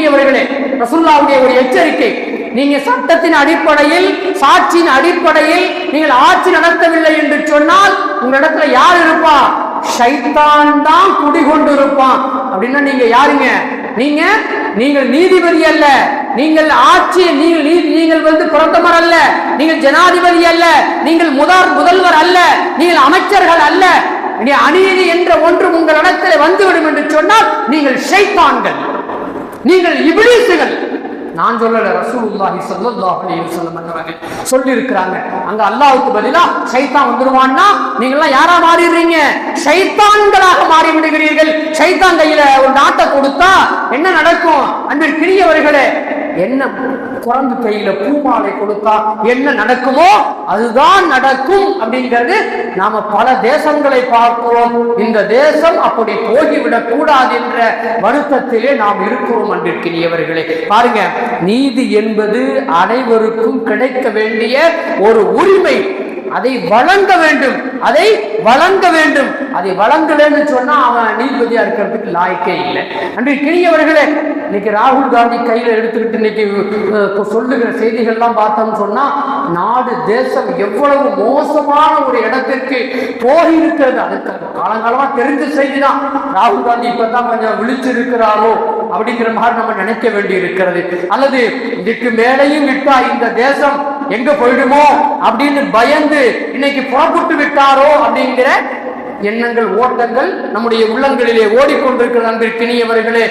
அன்பிற்கினியவர்களே, ரசூலுல்லாஹ்வுடைய ஒரு எச்சரிக்கை. நீங்க சட்டத்தின் அடிப்படையில், சாட்சியின் அடிப்படையில் நீங்கள் ஆட்சி நடத்தவில்லை என்று சொன்னால் உங்களிடத்துல யார் இருப்பா? ஷைத்தான் தான் குடிகொண்டு இருப்பான். அப்படின்னா நீங்க யாருங்க? நீங்கள் நீதிபதி அல்ல, நீங்கள் ஆட்சி, நீங்கள் பிரதமர் அல்ல, நீங்கள் ஜனாதிபதி அல்ல, நீங்கள் முதல்வர் அல்ல, நீங்கள் அமைச்சர்கள் அல்ல. அநீதி என்ற ஒன்று உங்களிடத்தில் வந்துவிடும் என்று சொன்னால் நீங்கள் ஷைத்தான்கள், நீங்கள் இப்லீஸ்கள். நான் சொல்லல, ரசூலுல்லாஹி ஸல்லல்லாஹு அலைஹி வஸல்லம் அவர்கள் சொல்லி இருக்கிறாங்க. அங்க அல்லாஹ்வுக்கு பதிலா ஷைத்தான் வந்துருவான்னா நீங்க எல்லாம் யாரா மாறிடுறீங்க? ஷைத்தான்களாக மாறி விடுகிறீர்கள். ஷைத்தான் கையில ஒரு நாட்டை கொடுத்தா என்ன நடக்கும்? அன்பிற்கினியவர்களே, என்ன குரங்கு கையில பூமாலை கொடுத்தா என்ன நடக்குமோ அதுதான் நடக்கும் அப்படிங்கிறது நாம பல தேசங்களை பார்க்கிறோம். இந்த தேசம் அப்படி போய்விடக் கூடாது என்ற வருத்தத்திலே நாம் இருக்கிறோம். அன்பிற்கினியவர்களே, பாருங்க, நீதி என்பது அனைவருக்கும் கிடைக்க வேண்டிய ஒரு உரிமை. அதை வழங்க வேண்டும், அதை வழங்கலன்னு சொன்னா அவன் நீதிபதியா இருக்கிறதுக்கு லாய்க்கே இல்லை. அன்றைக்கினியவர்களே, இன்னைக்கு ராகுல் காந்தி கையில எடுத்துக்கிட்டு இன்னைக்கு சொல்லுகிற செய்திகள்லாம் பார்த்தோம்னு சொன்னா நாடு தேசம் எவ்வளவு மோசமான ஒரு இடத்திற்கு போயிருக்கிறது. அதுக்கு காலங்காலமா தெரிஞ்ச செய்திதான். ராகுல் காந்தி இப்பதான் கொஞ்சம் விழிச்சிருக்கிறாரோ அப்படிங்கிற மாதிரி நம்ம நினைக்க வேண்டி இருக்கிறது. அல்லது இதுக்கு மேலையும் விட்டா இந்த தேசம் எங்க போயிடுமோ அப்படின்னு பயந்து இன்னைக்கு புறப்பட்டு விட்டாரோ அப்படிங்கிற எண்ணங்கள், ஓட்டங்கள் நம்முடைய உள்ளங்களிலே ஓடிக்கொண்டிருக்கிற அன்பிற்கினியவர்களே.